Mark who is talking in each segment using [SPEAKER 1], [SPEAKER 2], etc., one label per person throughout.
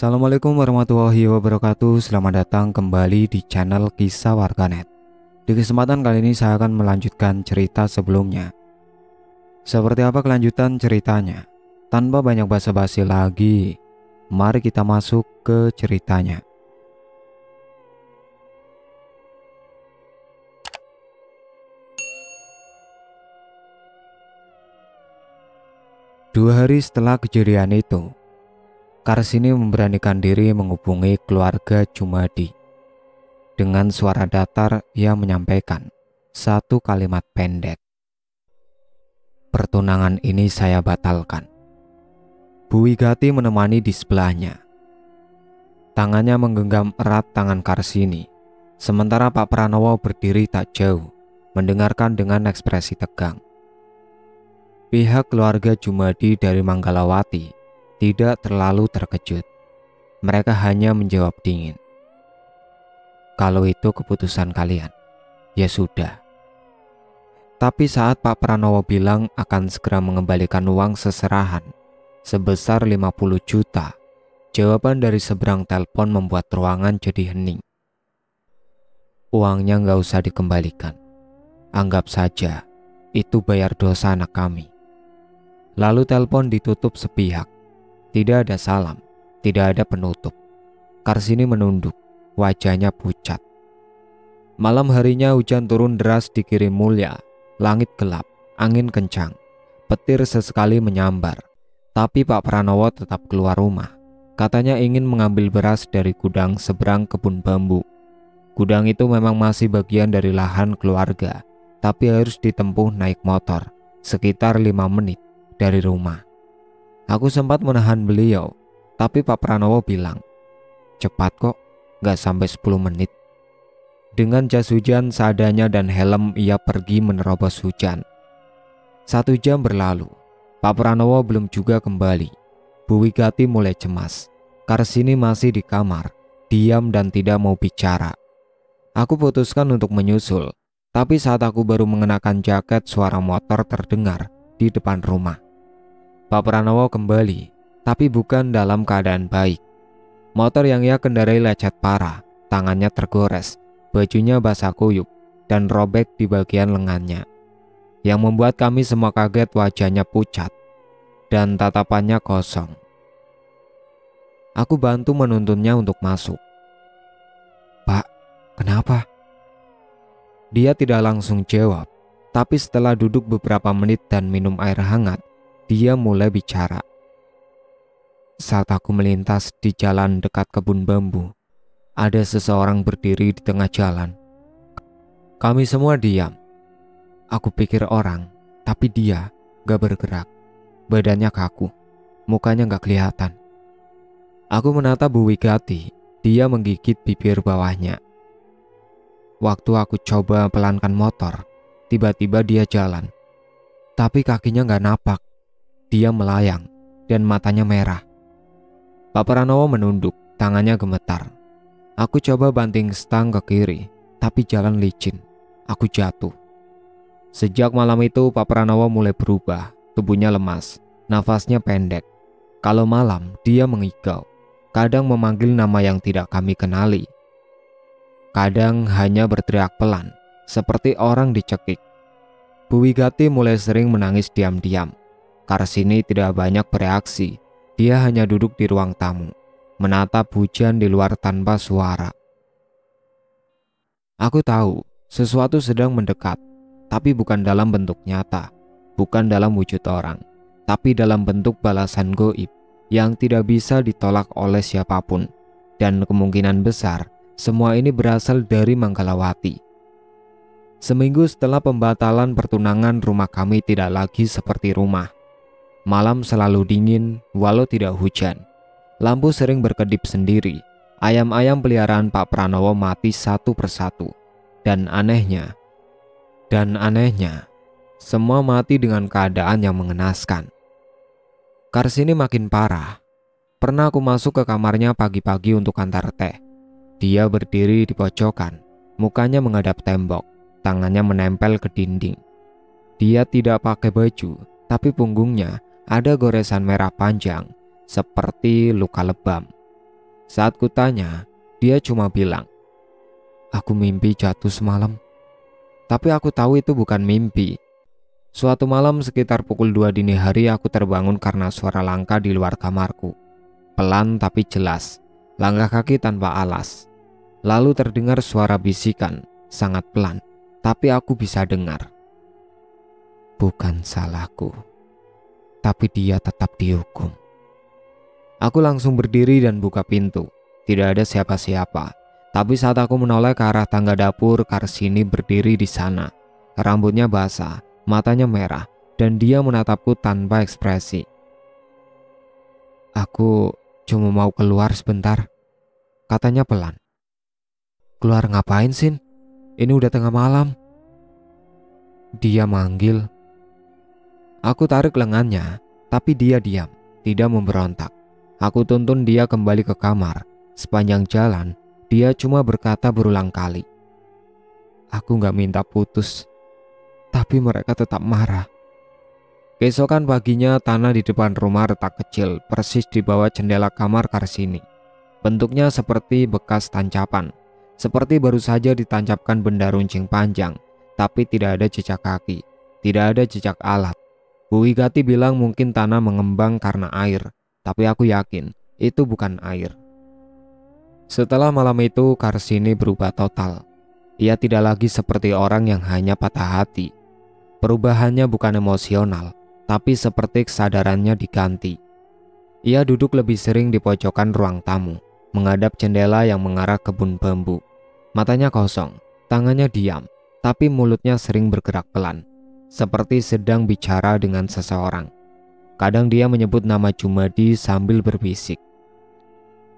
[SPEAKER 1] Assalamualaikum warahmatullahi wabarakatuh. Selamat datang kembali di channel Kisah Warganet. Di kesempatan kali ini saya akan melanjutkan cerita sebelumnya. Seperti apa kelanjutan ceritanya? Tanpa banyak basa-basi lagi, mari kita masuk ke ceritanya. Dua hari setelah kejadian itu, Karsini memberanikan diri menghubungi keluarga Jumadi. Dengan suara datar ia menyampaikan satu kalimat pendek. Pertunangan ini saya batalkan. Bu Wigati menemani di sebelahnya. Tangannya menggenggam erat tangan Karsini, sementara Pak Pranowo berdiri tak jauh, mendengarkan dengan ekspresi tegang. Pihak keluarga Jumadi dari Manggalawati tidak terlalu terkejut. Mereka hanya menjawab dingin. Kalau itu keputusan kalian, ya sudah. Tapi saat Pak Pranowo bilang akan segera mengembalikan uang seserahan sebesar 50 juta, jawaban dari seberang telepon membuat ruangan jadi hening. Uangnya nggak usah dikembalikan. Anggap saja itu bayar dosa anak kami. Lalu telepon ditutup sepihak. Tidak ada salam, tidak ada penutup. Karsini menunduk, wajahnya pucat. Malam harinya hujan turun deras di Giri Mulya. Langit gelap, angin kencang, petir sesekali menyambar. Tapi Pak Pranowo tetap keluar rumah. Katanya ingin mengambil beras dari gudang seberang kebun bambu. Gudang itu memang masih bagian dari lahan keluarga, tapi harus ditempuh naik motor, sekitar 5 menit dari rumah. Aku sempat menahan beliau, tapi Pak Pranowo bilang, cepat kok, gak sampai 10 menit. Dengan jas hujan seadanya dan helm ia pergi menerobos hujan. 1 jam berlalu, Pak Pranowo belum juga kembali. Bu Wigati mulai cemas. Karsini masih di kamar, diam dan tidak mau bicara. Aku putuskan untuk menyusul, tapi saat aku baru mengenakan jaket suara motor terdengar di depan rumah. Pak Pranowo kembali, tapi bukan dalam keadaan baik. Motor yang ia kendarai lecet parah, tangannya tergores, bajunya basah kuyup, dan robek di bagian lengannya. Yang membuat kami semua kaget wajahnya pucat, dan tatapannya kosong. Aku bantu menuntunnya untuk masuk. Pak, kenapa? Dia tidak langsung jawab, tapi setelah duduk beberapa menit dan minum air hangat, dia mulai bicara. Saat aku melintas di jalan dekat kebun bambu, ada seseorang berdiri di tengah jalan. Kami semua diam. Aku pikir orang, tapi dia gak bergerak. Badannya kaku, mukanya gak kelihatan. Aku menatap Bu Wigati, dia menggigit bibir bawahnya. Waktu aku coba pelankan motor, tiba-tiba dia jalan. Tapi kakinya gak napak. Dia melayang dan matanya merah. Pak Pranowo menunduk, tangannya gemetar. Aku coba banting stang ke kiri, tapi jalan licin. Aku jatuh. Sejak malam itu Pak Pranowo mulai berubah, tubuhnya lemas, nafasnya pendek. Kalau malam dia mengigau, kadang memanggil nama yang tidak kami kenali. Kadang hanya berteriak pelan, seperti orang dicekik. Bu Wigati mulai sering menangis diam-diam. Karsini tidak banyak bereaksi. Dia hanya duduk di ruang tamu, menatap hujan di luar tanpa suara. Aku tahu sesuatu sedang mendekat, tapi bukan dalam bentuk nyata, bukan dalam wujud orang, tapi dalam bentuk balasan goib yang tidak bisa ditolak oleh siapapun. Dan kemungkinan besar semua ini berasal dari Manggalawati. Seminggu setelah pembatalan pertunangan, rumah kami tidak lagi seperti rumah. Malam selalu dingin walau tidak hujan. Lampu sering berkedip sendiri. Ayam-ayam peliharaan Pak Pranowo mati satu persatu. Dan anehnya, semua mati dengan keadaan yang mengenaskan. Karsini makin parah. Pernah aku masuk ke kamarnya pagi-pagi untuk antar teh. Dia berdiri di pojokan, mukanya menghadap tembok, tangannya menempel ke dinding. Dia tidak pakai baju, tapi punggungnya ada goresan merah panjang, seperti luka lebam. Saat kutanya, dia cuma bilang, "Aku mimpi jatuh semalam." Tapi aku tahu itu bukan mimpi. Suatu malam sekitar pukul 2 dini hari aku terbangun karena suara langkah di luar kamarku. Pelan tapi jelas, langkah kaki tanpa alas. Lalu terdengar suara bisikan, sangat pelan, tapi aku bisa dengar. Bukan salahku, tapi dia tetap dihukum. Aku langsung berdiri dan buka pintu. Tidak ada siapa-siapa. Tapi saat aku menoleh ke arah tangga dapur, Karsini berdiri di sana. Rambutnya basah, matanya merah, dan dia menatapku tanpa ekspresi. "Aku cuma mau keluar sebentar," katanya pelan. "Keluar ngapain, Sin? Ini udah tengah malam." Dia manggil. Aku tarik lengannya, tapi dia diam, tidak memberontak. Aku tuntun dia kembali ke kamar. Sepanjang jalan, dia cuma berkata berulang kali, "Aku gak minta putus." Tapi mereka tetap marah. Keesokan paginya, tanah di depan rumah retak kecil, persis di bawah jendela kamar Karsini. Bentuknya seperti bekas tancapan, seperti baru saja ditancapkan benda runcing panjang, tapi tidak ada jejak kaki, tidak ada jejak alat. Bu Wigati bilang mungkin tanah mengembang karena air, tapi aku yakin itu bukan air. Setelah malam itu, Karsini berubah total. Ia tidak lagi seperti orang yang hanya patah hati. Perubahannya bukan emosional, tapi seperti kesadarannya diganti. Ia duduk lebih sering di pojokan ruang tamu, menghadap jendela yang mengarah kebun bambu. Matanya kosong, tangannya diam, tapi mulutnya sering bergerak pelan, seperti sedang bicara dengan seseorang. Kadang dia menyebut nama Jumadi sambil berbisik.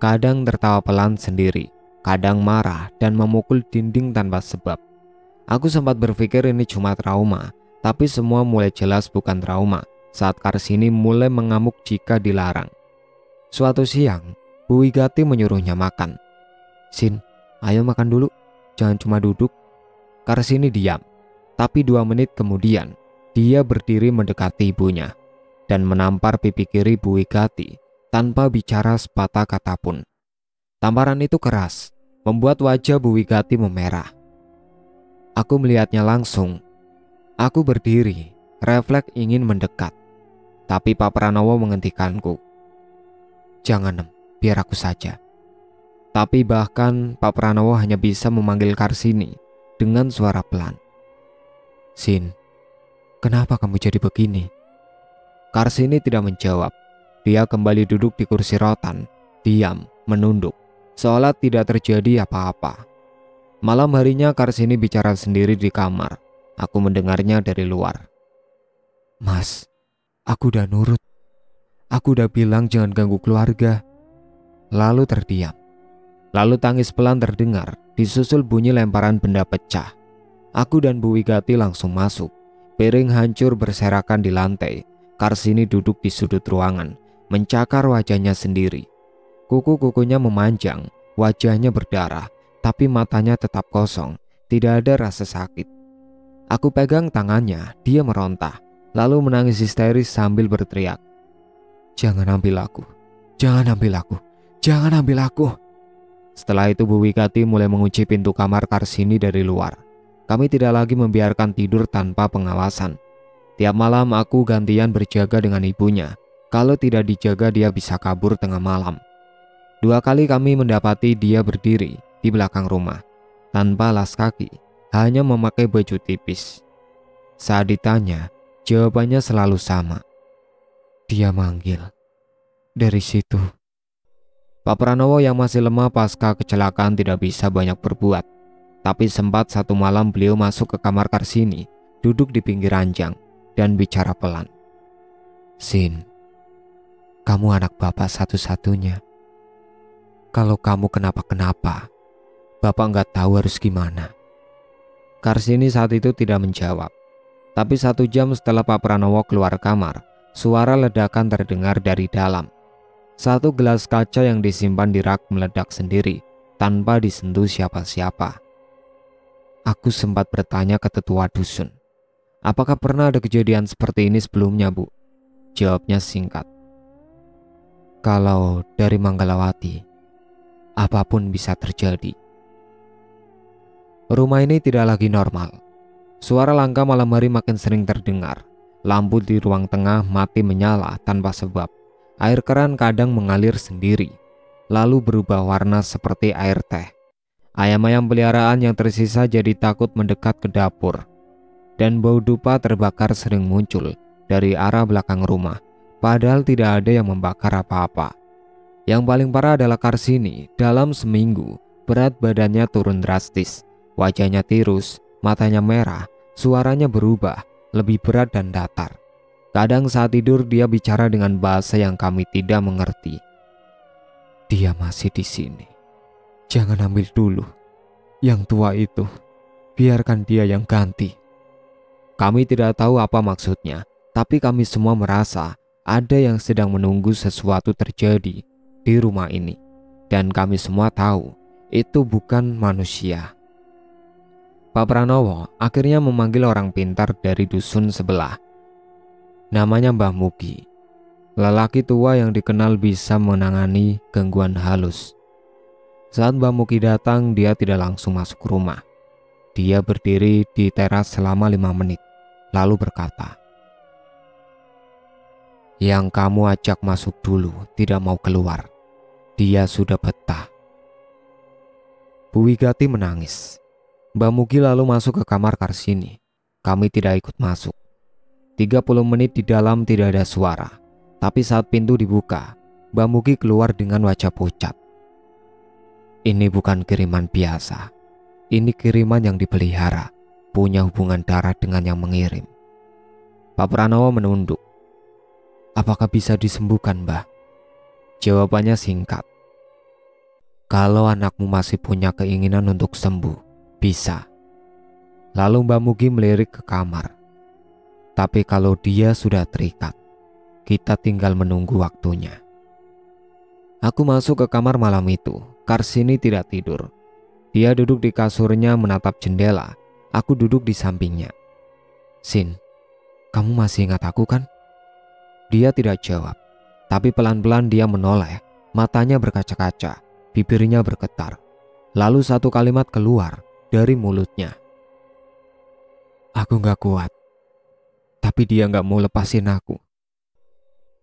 [SPEAKER 1] Kadang tertawa pelan sendiri, kadang marah dan memukul dinding tanpa sebab. Aku sempat berpikir ini cuma trauma, tapi semua mulai jelas bukan trauma saat Karsini mulai mengamuk jika dilarang. Suatu siang, Bu Wigati menyuruhnya makan. "Sin, ayo makan dulu, jangan cuma duduk." Karsini diam, tapi 2 menit kemudian dia berdiri mendekati ibunya dan menampar pipi kiri Bu Wigati tanpa bicara sepatah kata pun. Tamparan itu keras, membuat wajah Bu Wigati memerah. Aku melihatnya langsung. Aku berdiri, refleks ingin mendekat, tapi Pak Pranowo menghentikanku. "Jangan, Em, biar aku saja." Tapi bahkan Pak Pranowo hanya bisa memanggil Karsini dengan suara pelan. "Sin, kenapa kamu jadi begini?" Karsini tidak menjawab. Dia kembali duduk di kursi rotan, diam, menunduk, seolah tidak terjadi apa-apa. Malam harinya Karsini bicara sendiri di kamar. Aku mendengarnya dari luar. "Mas, aku udah nurut. Aku udah bilang jangan ganggu keluarga." Lalu terdiam. Lalu tangis pelan terdengar, disusul bunyi lemparan benda pecah. Aku dan Bu Wigati langsung masuk. Piring hancur berserakan di lantai. Karsini duduk di sudut ruangan, mencakar wajahnya sendiri. Kuku-kukunya memanjang, wajahnya berdarah, tapi matanya tetap kosong, tidak ada rasa sakit. Aku pegang tangannya, dia merontah, lalu menangis histeris sambil berteriak, "Jangan ambil aku, jangan ambil aku, jangan ambil aku." Setelah itu Bu Wigati mulai mengunci pintu kamar Karsini dari luar. Kami tidak lagi membiarkan tidur tanpa pengawasan. Tiap malam aku gantian berjaga dengan ibunya. Kalau tidak dijaga dia bisa kabur tengah malam. 2 kali kami mendapati dia berdiri di belakang rumah, tanpa alas kaki, hanya memakai baju tipis. Saat ditanya, jawabannya selalu sama. Dia manggil. Dari situ, Pak Pranowo yang masih lemah pasca kecelakaan tidak bisa banyak berbuat. Tapi sempat satu malam beliau masuk ke kamar Karsini, duduk di pinggir ranjang, dan bicara pelan. "Sin, kamu anak bapak satu-satunya. Kalau kamu kenapa-kenapa, bapak nggak tahu harus gimana." Karsini saat itu tidak menjawab. Tapi 1 jam setelah Pak Pranowo keluar kamar, suara ledakan terdengar dari dalam. 1 gelas kaca yang disimpan di rak meledak sendiri, tanpa disentuh siapa-siapa. Aku sempat bertanya ke tetua dusun, "Apakah pernah ada kejadian seperti ini sebelumnya, Bu?" Jawabnya singkat, "Kalau dari Manggalawati, apapun bisa terjadi. Rumah ini tidak lagi normal. Suara langkah malam hari makin sering terdengar. Lampu di ruang tengah mati menyala tanpa sebab. Air keran kadang mengalir sendiri, lalu berubah warna seperti air teh. Ayam-ayam peliharaan yang tersisa jadi takut mendekat ke dapur. Dan bau dupa terbakar sering muncul dari arah belakang rumah, padahal tidak ada yang membakar apa-apa. Yang paling parah adalah Karsini. Dalam seminggu, berat badannya turun drastis. Wajahnya tirus, matanya merah, suaranya berubah, lebih berat dan datar. Kadang saat tidur dia bicara dengan bahasa yang kami tidak mengerti. Dia masih di sini. Jangan ambil dulu. Yang tua itu, biarkan dia yang ganti. Kami tidak tahu apa maksudnya, tapi kami semua merasa ada yang sedang menunggu sesuatu terjadi di rumah ini. Dan kami semua tahu itu bukan manusia. Pak Pranowo akhirnya memanggil orang pintar dari dusun sebelah. Namanya Mbah Mugi. Lelaki tua yang dikenal bisa menangani gangguan halus. Saat Mbah Mugi datang, dia tidak langsung masuk rumah. Dia berdiri di teras selama 5 menit, lalu berkata, "Yang kamu ajak masuk dulu tidak mau keluar. Dia sudah betah." Bu Wigati menangis. Mbah Mugi lalu masuk ke kamar Karsini. Kami tidak ikut masuk. 30 menit di dalam tidak ada suara. Tapi saat pintu dibuka, Mbah Mugi keluar dengan wajah pucat. Ini bukan kiriman biasa. Ini kiriman yang dipelihara, punya hubungan darah dengan yang mengirim. Pak Pranowo menunduk. Apakah bisa disembuhkan, Mbah? Jawabannya singkat. Kalau anakmu masih punya keinginan untuk sembuh, bisa. Lalu Mbah Mugi melirik ke kamar. Tapi kalau dia sudah terikat, kita tinggal menunggu waktunya. Aku masuk ke kamar malam itu. Karsini tidak tidur. Dia duduk di kasurnya menatap jendela. Aku duduk di sampingnya. Sin, kamu masih ingat aku kan? Dia tidak jawab. Tapi pelan-pelan dia menoleh. Matanya berkaca-kaca. Bibirnya bergetar. Lalu satu kalimat keluar dari mulutnya. Aku gak kuat. Tapi dia gak mau lepasin aku.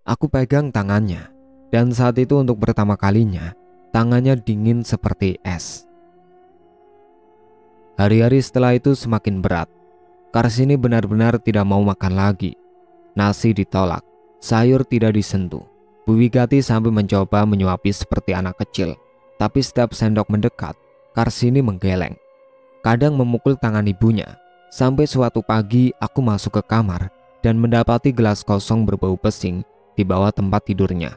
[SPEAKER 1] Aku pegang tangannya. Dan saat itu untuk pertama kalinya, tangannya dingin seperti es. Hari-hari setelah itu semakin berat. Karsini benar-benar tidak mau makan lagi. Nasi ditolak, sayur tidak disentuh. Bu Wigati sampai mencoba menyuapi seperti anak kecil. Tapi setiap sendok mendekat, Karsini menggeleng. Kadang memukul tangan ibunya. Sampai suatu pagi aku masuk ke kamar dan mendapati gelas kosong berbau pesing di bawah tempat tidurnya.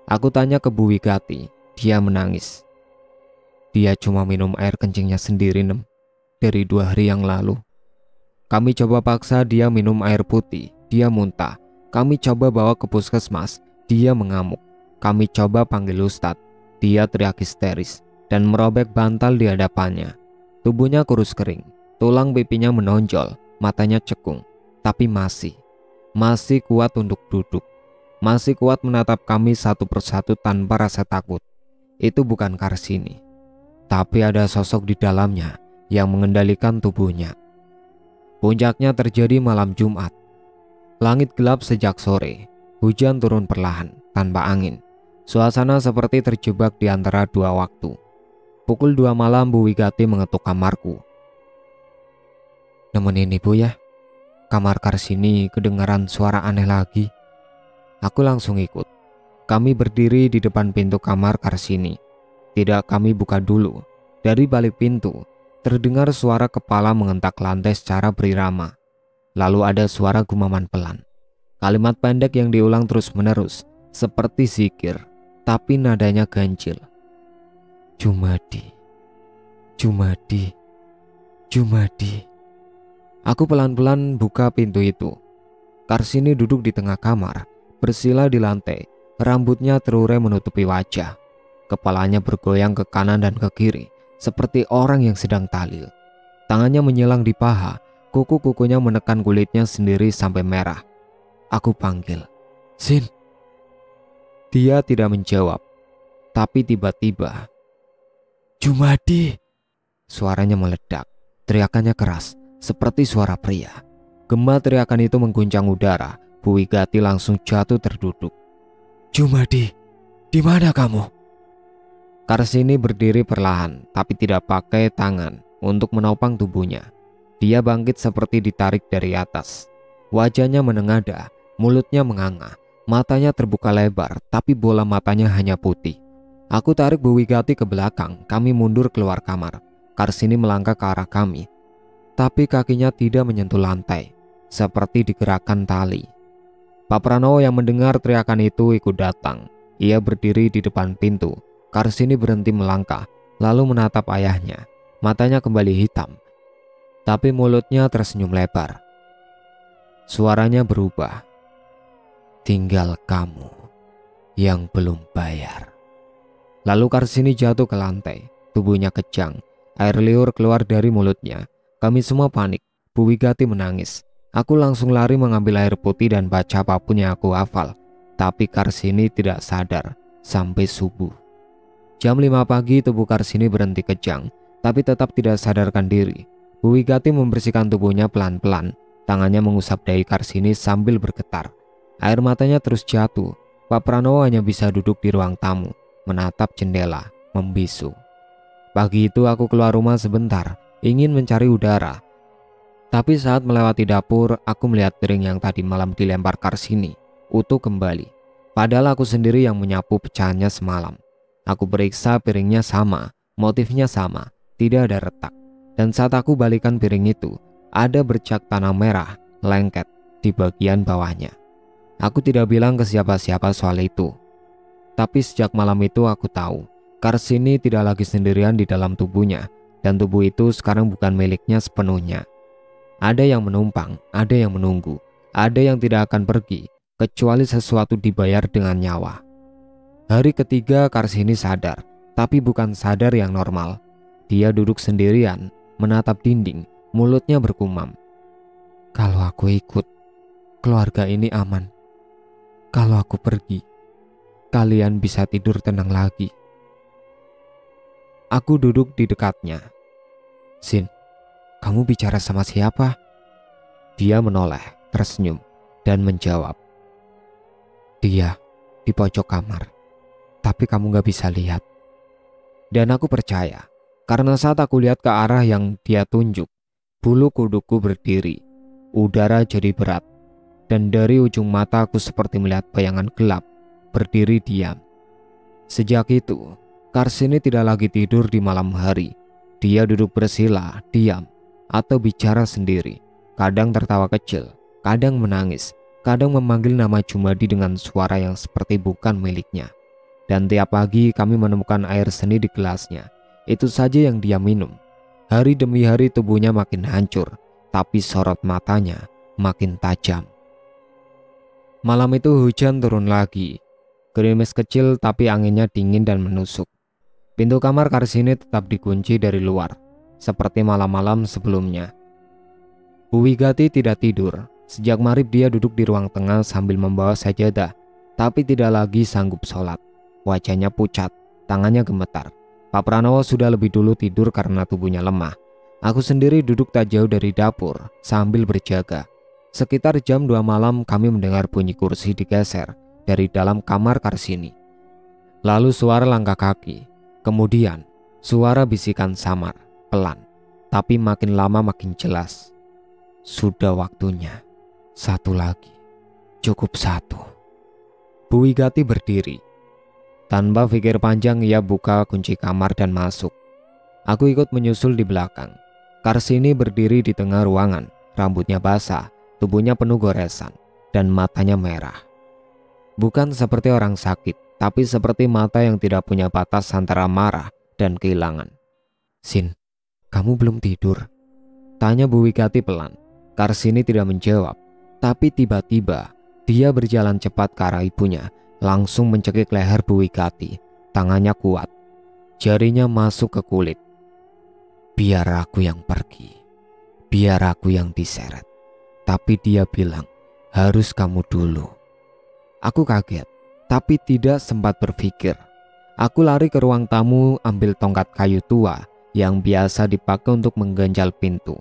[SPEAKER 1] Aku tanya ke Bu Wigati, dia menangis. Dia cuma minum air kencingnya sendiri, Nem, dari 2 hari yang lalu. Kami coba paksa dia minum air putih, dia muntah. Kami coba bawa ke puskesmas, dia mengamuk. Kami coba panggil Ustadz, dia teriak histeris dan merobek bantal di hadapannya. Tubuhnya kurus kering, tulang pipinya menonjol, matanya cekung, tapi masih kuat untuk duduk. Masih kuat menatap kami satu persatu tanpa rasa takut. Itu bukan Karsini, tapi ada sosok di dalamnya yang mengendalikan tubuhnya. Puncaknya terjadi malam Jumat. Langit gelap sejak sore. Hujan turun perlahan, tanpa angin. Suasana seperti terjebak di antara 2 waktu. Pukul 2 malam Bu Wigati mengetuk kamarku. Nemenin ibu ya. Kamar Karsini kedengaran suara aneh lagi. Aku langsung ikut. Kami berdiri di depan pintu kamar Karsini. Tidak kami buka dulu. Dari balik pintu, terdengar suara kepala mengentak lantai secara berirama. Lalu ada suara gumaman pelan. Kalimat pendek yang diulang terus-menerus, seperti zikir, tapi nadanya ganjil. Jumadi, Jumadi, Jumadi. Aku pelan-pelan buka pintu itu. Karsini duduk di tengah kamar, bersila di lantai, rambutnya terurai menutupi wajah. Kepalanya bergoyang ke kanan dan ke kiri, seperti orang yang sedang tahlil. Tangannya menyilang di paha, kuku-kukunya menekan kulitnya sendiri sampai merah. Aku panggil, Sin. Dia tidak menjawab, tapi tiba-tiba Jumadi! Suaranya meledak, teriakannya keras, seperti suara pria. Gema teriakan itu mengguncang udara. Bu Wigati langsung jatuh terduduk. Jumadi, di mana kamu? Karsini berdiri perlahan, tapi tidak pakai tangan untuk menopang tubuhnya. Dia bangkit seperti ditarik dari atas. Wajahnya menengadah, mulutnya menganga, matanya terbuka lebar, tapi bola matanya hanya putih. Aku tarik Bu Wigati ke belakang, kami mundur keluar kamar. Karsini melangkah ke arah kami, tapi kakinya tidak menyentuh lantai, seperti digerakkan tali. Pak Pranowo yang mendengar teriakan itu ikut datang. Ia berdiri di depan pintu. Karsini berhenti melangkah, lalu menatap ayahnya. Matanya kembali hitam, tapi mulutnya tersenyum lebar. Suaranya berubah. Tinggal kamu yang belum bayar. Lalu Karsini jatuh ke lantai. Tubuhnya kejang, air liur keluar dari mulutnya. Kami semua panik. Bu Wigati menangis. Aku langsung lari mengambil air putih dan baca apapun yang aku hafal. Tapi Karsini tidak sadar sampai subuh. Jam 5 pagi tubuh Karsini berhenti kejang, tapi tetap tidak sadarkan diri. Bu Wigati membersihkan tubuhnya pelan-pelan. Tangannya mengusap dahi Karsini sambil bergetar. Air matanya terus jatuh. Pak Pranowo hanya bisa duduk di ruang tamu, menatap jendela, membisu. Pagi itu aku keluar rumah sebentar, ingin mencari udara. Tapi saat melewati dapur, aku melihat piring yang tadi malam dilempar Karsini utuh kembali. Padahal aku sendiri yang menyapu pecahannya semalam. Aku periksa piringnya sama, motifnya sama, tidak ada retak. Dan saat aku balikan piring itu, ada bercak tanah merah lengket di bagian bawahnya. Aku tidak bilang ke siapa-siapa soal itu. Tapi sejak malam itu aku tahu, Karsini tidak lagi sendirian di dalam tubuhnya, dan tubuh itu sekarang bukan miliknya sepenuhnya. Ada yang menumpang, ada yang menunggu, ada yang tidak akan pergi, kecuali sesuatu dibayar dengan nyawa. Hari ketiga Karsini sadar, tapi bukan sadar yang normal. Dia duduk sendirian, menatap dinding, mulutnya bergumam. Kalau aku ikut, keluarga ini aman. Kalau aku pergi, kalian bisa tidur tenang lagi. Aku duduk di dekatnya. Sin, kamu bicara sama siapa? Dia menoleh, tersenyum, dan menjawab. Dia di pojok kamar. Tapi kamu gak bisa lihat. Dan aku percaya, karena saat aku lihat ke arah yang dia tunjuk, bulu kuduku berdiri, udara jadi berat, dan dari ujung mata aku seperti melihat bayangan gelap, berdiri diam. Sejak itu, Karsini tidak lagi tidur di malam hari. Dia duduk bersila, diam, atau bicara sendiri, kadang tertawa kecil, kadang menangis, kadang memanggil nama Jumadi dengan suara yang seperti bukan miliknya. Dan tiap pagi kami menemukan air seni di gelasnya. Itu saja yang dia minum. Hari demi hari tubuhnya makin hancur, tapi sorot matanya makin tajam. Malam itu hujan turun lagi. Gerimis kecil tapi anginnya dingin dan menusuk. Pintu kamar Karsini tetap dikunci dari luar, seperti malam-malam sebelumnya. Bu Wigati tidak tidur. Sejak maghrib dia duduk di ruang tengah sambil membawa sajadah, tapi tidak lagi sanggup sholat. Wajahnya pucat, tangannya gemetar. Pak Pranowo sudah lebih dulu tidur karena tubuhnya lemah. Aku sendiri duduk tak jauh dari dapur sambil berjaga. Sekitar jam 2 malam kami mendengar bunyi kursi digeser dari dalam kamar Karsini. Lalu suara langkah kaki. Kemudian suara bisikan samar, pelan, tapi makin lama makin jelas. Sudah waktunya. Satu lagi. Cukup satu. Bu Wigati berdiri. Tanpa pikir panjang ia buka kunci kamar dan masuk. Aku ikut menyusul di belakang. Karsini berdiri di tengah ruangan, rambutnya basah, tubuhnya penuh goresan, dan matanya merah. Bukan seperti orang sakit, tapi seperti mata yang tidak punya batas antara marah dan kehilangan. Sin, kamu belum tidur? Tanya Bu Wigati pelan. Karsini tidak menjawab, tapi tiba-tiba dia berjalan cepat ke arah ibunya, langsung mencekik leher Bu Wigati. Tangannya kuat, jarinya masuk ke kulit. Biar aku yang pergi, biar aku yang diseret. Tapi dia bilang, harus kamu dulu. Aku kaget, tapi tidak sempat berpikir. Aku lari ke ruang tamu ambil tongkat kayu tua yang biasa dipakai untuk mengganjal pintu.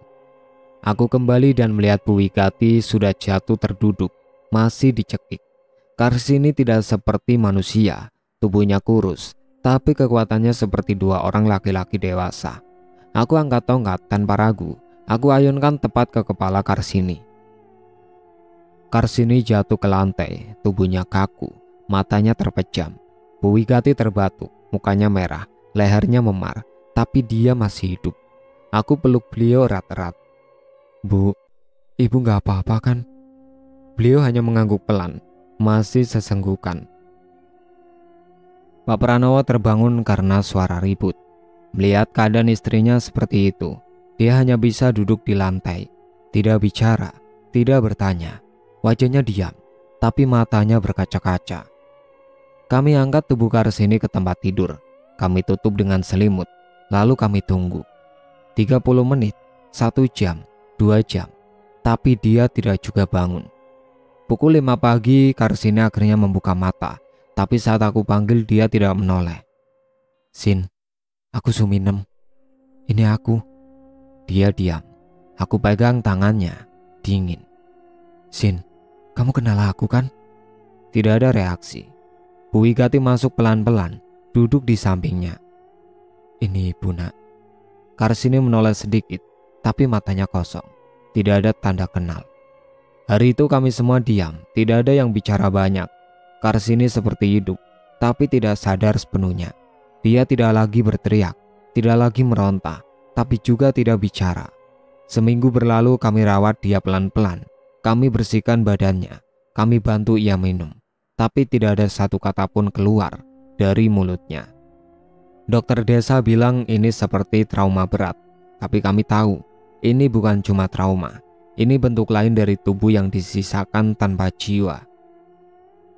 [SPEAKER 1] Aku kembali dan melihat Bu Wigati sudah jatuh terduduk, masih dicekik. Karsini tidak seperti manusia, tubuhnya kurus, tapi kekuatannya seperti dua orang laki-laki dewasa. Aku angkat tongkat tanpa ragu, aku ayunkan tepat ke kepala Karsini. Karsini jatuh ke lantai, tubuhnya kaku, matanya terpejam. Bu Wigati terbatuk, mukanya merah, lehernya memar, tapi dia masih hidup. Aku peluk beliau erat-erat. Bu, ibu gak apa-apa kan? Beliau hanya mengangguk pelan, masih sesenggukan. Pak Pranowo terbangun karena suara ribut. Melihat keadaan istrinya seperti itu, dia hanya bisa duduk di lantai, tidak bicara, tidak bertanya. Wajahnya diam, tapi matanya berkaca-kaca. Kami angkat tubuh Karsini ke tempat tidur. Kami tutup dengan selimut, lalu kami tunggu. 30 menit, 1 jam, 2 jam, tapi dia tidak juga bangun. Pukul 5 pagi, Karsini akhirnya membuka mata, tapi saat aku panggil dia tidak menoleh. Sin, aku Suminem. Ini aku. Dia diam. Aku pegang tangannya, dingin. Sin, kamu kenal aku kan? Tidak ada reaksi. Bu Wigati masuk pelan-pelan, duduk di sampingnya. Ini ibu nak. Karsini menoleh sedikit, tapi matanya kosong. Tidak ada tanda kenal. Hari itu kami semua diam, tidak ada yang bicara banyak. Karsini seperti hidup, tapi tidak sadar sepenuhnya. Dia tidak lagi berteriak, tidak lagi meronta, tapi juga tidak bicara. Seminggu berlalu kami rawat dia pelan-pelan. Kami bersihkan badannya, kami bantu ia minum, tapi tidak ada satu kata pun keluar dari mulutnya. Dokter desa bilang ini seperti trauma berat, tapi kami tahu ini bukan cuma trauma. Ini bentuk lain dari tubuh yang disisakan tanpa jiwa.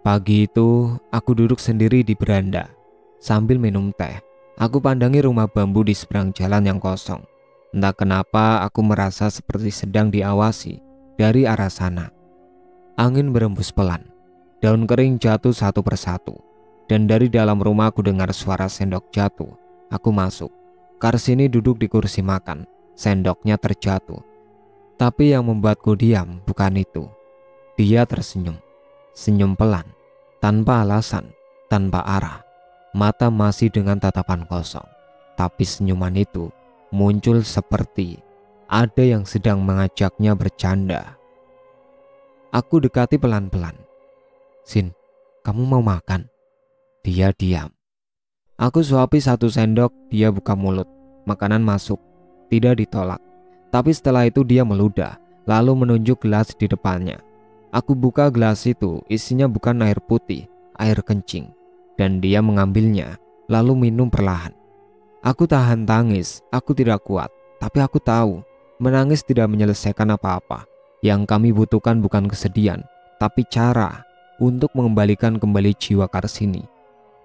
[SPEAKER 1] Pagi itu, aku duduk sendiri di beranda. Sambil minum teh, aku pandangi rumah bambu di seberang jalan yang kosong. Entah kenapa aku merasa seperti sedang diawasi dari arah sana. Angin berembus pelan. Daun kering jatuh satu persatu. Dan dari dalam rumah aku dengar suara sendok jatuh. Aku masuk. Karsini duduk di kursi makan. Sendoknya terjatuh. Tapi yang membuatku diam bukan itu. Dia tersenyum. Senyum pelan. Tanpa alasan. Tanpa arah. Mata masih dengan tatapan kosong. Tapi senyuman itu muncul seperti ada yang sedang mengajaknya bercanda. Aku dekati pelan-pelan. Sin, kamu mau makan? Dia diam. Aku suapi satu sendok, dia buka mulut. Makanan masuk. Tidak ditolak. Tapi setelah itu dia meludah, lalu menunjuk gelas di depannya. Aku buka gelas itu, isinya bukan air putih, air kencing. Dan dia mengambilnya, lalu minum perlahan. Aku tahan tangis, aku tidak kuat. Tapi aku tahu, menangis tidak menyelesaikan apa-apa. Yang kami butuhkan bukan kesedihan, tapi cara untuk mengembalikan kembali jiwa Karsini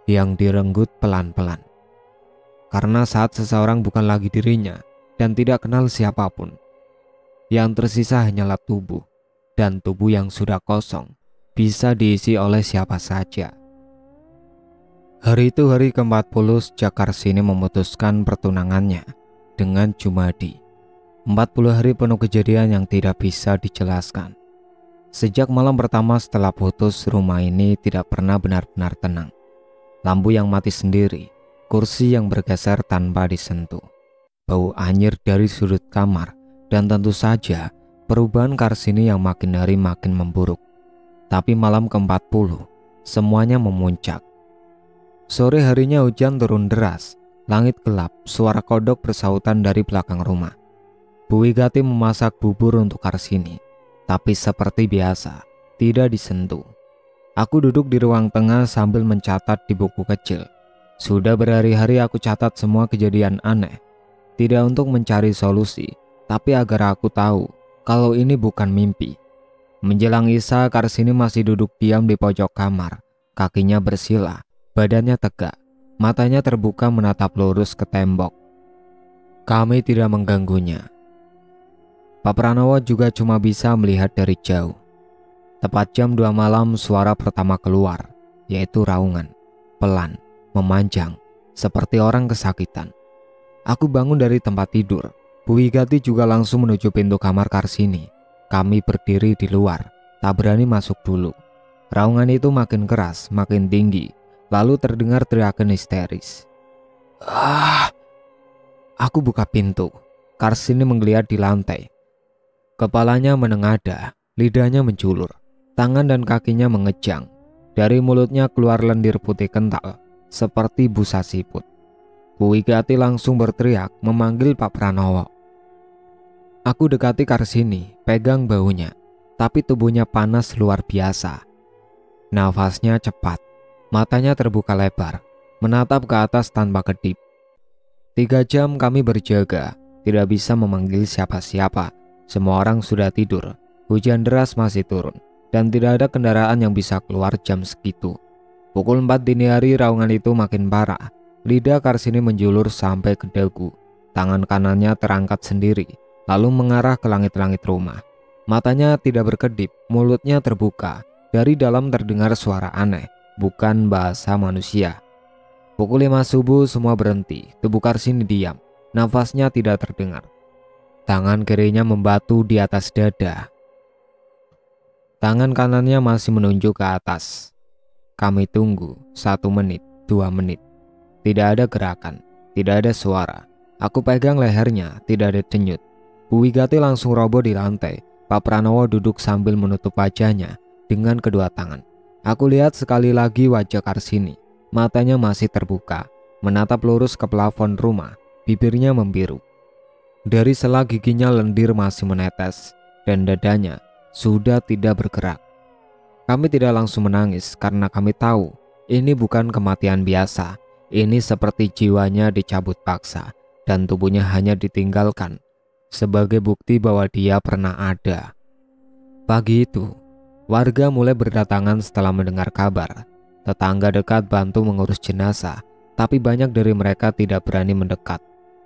[SPEAKER 1] yang direnggut pelan-pelan. Karena saat seseorang bukan lagi dirinya dan tidak kenal siapapun, yang tersisa hanyalah tubuh, dan tubuh yang sudah kosong bisa diisi oleh siapa saja. Hari itu hari ke-40 sejak Karsini memutuskan pertunangannya dengan Jumadi. 40 hari penuh kejadian yang tidak bisa dijelaskan. Sejak malam pertama setelah putus, rumah ini tidak pernah benar-benar tenang. Lampu yang mati sendiri, kursi yang bergeser tanpa disentuh, bau anyir dari sudut kamar, dan tentu saja perubahan Karsini yang makin hari makin memburuk. Tapi malam ke-40, semuanya memuncak. Sore harinya hujan turun deras, langit gelap, suara kodok bersautan dari belakang rumah. Bu Wigati memasak bubur untuk Karsini, tapi seperti biasa, tidak disentuh. Aku duduk di ruang tengah sambil mencatat di buku kecil. Sudah berhari-hari aku catat semua kejadian aneh. Tidak untuk mencari solusi, tapi agar aku tahu kalau ini bukan mimpi. Menjelang Isya, Karsini masih duduk diam di pojok kamar. Kakinya bersila, badannya tegak, matanya terbuka menatap lurus ke tembok. Kami tidak mengganggunya. Pak Pranowo juga cuma bisa melihat dari jauh. Tepat jam 2 malam suara pertama keluar, yaitu raungan, pelan, memanjang, seperti orang kesakitan. Aku bangun dari tempat tidur. Bu Wigati juga langsung menuju pintu kamar Karsini. Kami berdiri di luar, tak berani masuk dulu. Raungan itu makin keras, makin tinggi, lalu terdengar teriakan histeris. Ah! Aku buka pintu. Karsini menggeliat di lantai. Kepalanya menengadah, lidahnya menjulur, tangan dan kakinya mengejang. Dari mulutnya keluar lendir putih kental, seperti busa siput. Bu Wigati langsung berteriak memanggil Pak Pranowo. Aku dekati Karsini, pegang baunya, tapi tubuhnya panas luar biasa. Nafasnya cepat, matanya terbuka lebar, menatap ke atas tanpa kedip. 3 jam kami berjaga, tidak bisa memanggil siapa-siapa. Semua orang sudah tidur, hujan deras masih turun, dan tidak ada kendaraan yang bisa keluar jam segitu. Pukul 4 dini hari raungan itu makin parah. Lidah Karsini menjulur sampai ke dagu. Tangan kanannya terangkat sendiri, lalu mengarah ke langit-langit rumah. Matanya tidak berkedip, mulutnya terbuka. Dari dalam terdengar suara aneh, bukan bahasa manusia. Pukul 5 subuh semua berhenti, tubuh Karsini diam, nafasnya tidak terdengar. Tangan kirinya membatu di atas dada. Tangan kanannya masih menunjuk ke atas. Kami tunggu 1 menit, 2 menit. Tidak ada gerakan, tidak ada suara. Aku pegang lehernya, tidak ada denyut. Bu Wigati langsung roboh di lantai. Pak Pranowo duduk sambil menutup wajahnya dengan kedua tangan. Aku lihat sekali lagi wajah Karsini. Matanya masih terbuka, menatap lurus ke plafon rumah, bibirnya membiru. Dari sela giginya lendir masih menetes, dan dadanya sudah tidak bergerak. Kami tidak langsung menangis karena kami tahu ini bukan kematian biasa. Ini seperti jiwanya dicabut paksa, dan tubuhnya hanya ditinggalkan sebagai bukti bahwa dia pernah ada. Pagi itu, warga mulai berdatangan setelah mendengar kabar. Tetangga dekat bantu mengurus jenazah, tapi banyak dari mereka tidak berani mendekat.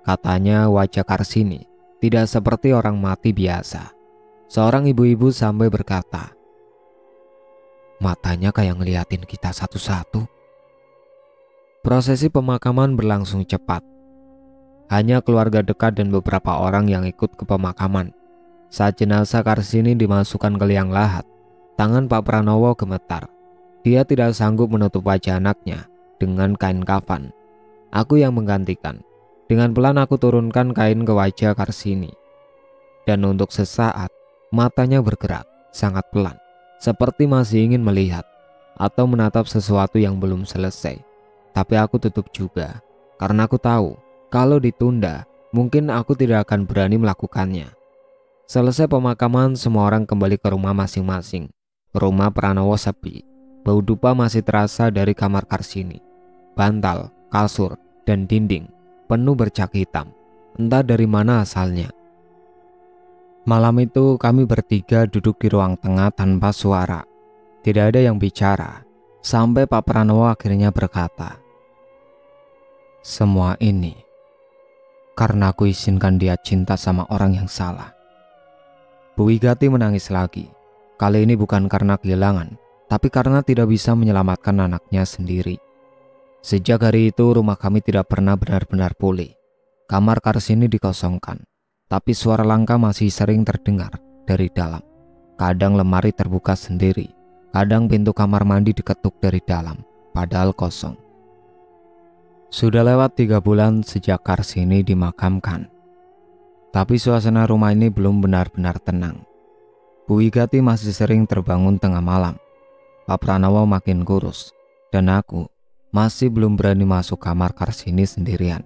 [SPEAKER 1] Katanya wajah Karsini tidak seperti orang mati biasa. Seorang ibu-ibu sampai berkata, matanya kayak ngeliatin kita satu-satu. Prosesi pemakaman berlangsung cepat. Hanya keluarga dekat dan beberapa orang yang ikut ke pemakaman. Saat jenazah Karsini dimasukkan ke liang lahat, tangan Pak Pranowo gemetar. Dia tidak sanggup menutup wajah anaknya dengan kain kafan. Aku yang menggantikan. Dengan pelan aku turunkan kain ke wajah Karsini. Dan untuk sesaat, matanya bergerak sangat pelan, seperti masih ingin melihat atau menatap sesuatu yang belum selesai. Tapi aku tutup juga, karena aku tahu kalau ditunda, mungkin aku tidak akan berani melakukannya. Selesai pemakaman, semua orang kembali ke rumah masing-masing. Rumah Pranowo sepi. Bau dupa masih terasa dari kamar Karsini. Bantal, kasur, dan dinding penuh bercak hitam. Entah dari mana asalnya. Malam itu kami bertiga duduk di ruang tengah tanpa suara. Tidak ada yang bicara. Sampai Pak Pranowo akhirnya berkata, semua ini karena aku izinkan dia cinta sama orang yang salah. Bu Wigati menangis lagi. Kali ini bukan karena kehilangan, tapi karena tidak bisa menyelamatkan anaknya sendiri. Sejak hari itu rumah kami tidak pernah benar-benar pulih. Kamar Karsini dikosongkan, tapi suara langkah masih sering terdengar dari dalam. Kadang lemari terbuka sendiri, kadang pintu kamar mandi diketuk dari dalam, padahal kosong. Sudah lewat 3 bulan sejak Karsini dimakamkan, tapi suasana rumah ini belum benar-benar tenang. Bu Wigati masih sering terbangun tengah malam. Pak Pranowo makin kurus, dan aku masih belum berani masuk kamar Karsini sendirian.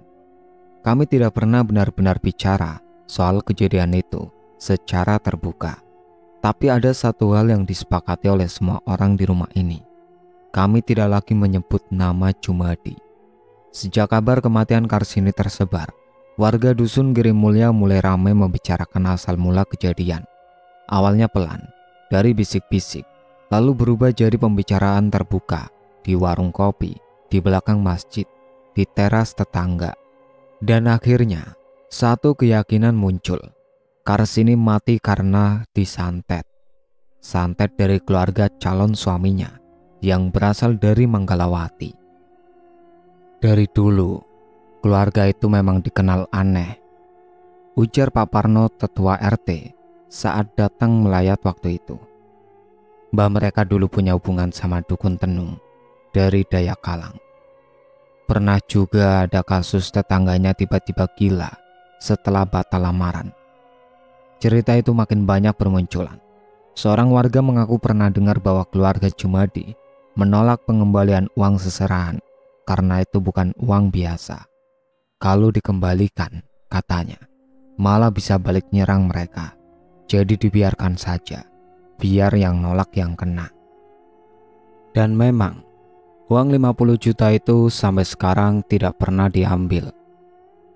[SPEAKER 1] Kami tidak pernah benar-benar bicara soal kejadian itu secara terbuka. Tapi ada satu hal yang disepakati oleh semua orang di rumah ini. Kami tidak lagi menyebut nama Jumadi. Sejak kabar kematian Karsini tersebar, warga dusun Giri Mulya mulai ramai membicarakan asal mula kejadian. Awalnya pelan, dari bisik-bisik, lalu berubah jadi pembicaraan terbuka di warung kopi, di belakang masjid, di teras tetangga. Dan akhirnya, satu keyakinan muncul. Karsini mati karena disantet. Santet dari keluarga calon suaminya yang berasal dari Manggalawati. Dari dulu, keluarga itu memang dikenal aneh, ujar Pak Parno, tetua RT, saat datang melayat waktu itu. Mbah mereka dulu punya hubungan sama dukun tenung dari Dayak Kalang. Pernah juga ada kasus tetangganya tiba-tiba gila setelah batal lamaran. Cerita itu makin banyak bermunculan. Seorang warga mengaku pernah dengar bahwa keluarga Jumadi menolak pengembalian uang seserahan karena itu bukan uang biasa. Kalau dikembalikan, katanya, malah bisa balik nyerang mereka. Jadi dibiarkan saja, biar yang nolak yang kena. Dan memang, uang 50 juta itu sampai sekarang tidak pernah diambil.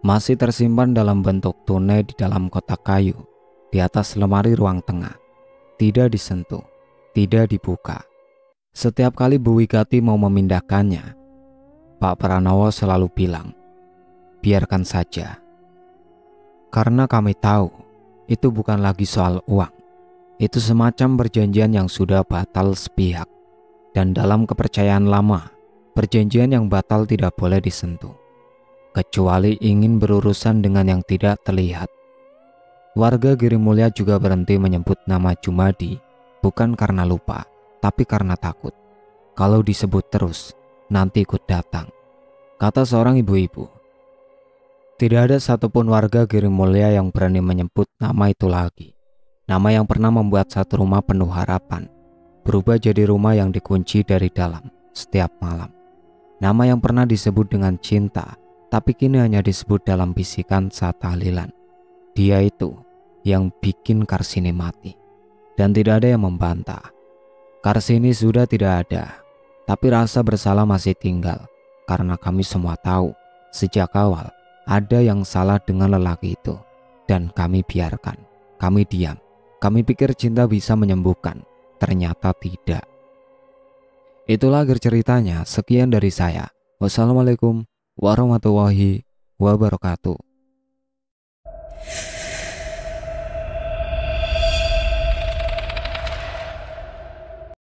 [SPEAKER 1] Masih tersimpan dalam bentuk tunai di dalam kotak kayu, di atas lemari ruang tengah. Tidak disentuh, tidak dibuka. Setiap kali Bu Wigati mau memindahkannya, Pak Pranowo selalu bilang, biarkan saja. Karena kami tahu, itu bukan lagi soal uang. Itu semacam perjanjian yang sudah batal sepihak. Dan dalam kepercayaan lama, perjanjian yang batal tidak boleh disentuh, kecuali ingin berurusan dengan yang tidak terlihat. Warga Girimulya juga berhenti menyebut nama Jumadi, bukan karena lupa, tapi karena takut. Kalau disebut terus, nanti ikut datang, kata seorang ibu-ibu. Tidak ada satupun warga Girimulya yang berani menyebut nama itu lagi. Nama yang pernah membuat satu rumah penuh harapan berubah jadi rumah yang dikunci dari dalam setiap malam. Nama yang pernah disebut dengan cinta, tapi kini hanya disebut dalam bisikan saat tahlilan. Dia itu yang bikin Karsini mati. Dan tidak ada yang membantah. Karsini sudah tidak ada, tapi rasa bersalah masih tinggal. Karena kami semua tahu, sejak awal ada yang salah dengan lelaki itu. Dan kami biarkan, kami diam. Kami pikir cinta bisa menyembuhkan, ternyata tidak. Itulah akhir ceritanya. Sekian dari saya. Wassalamualaikum warahmatullahi wabarakatuh.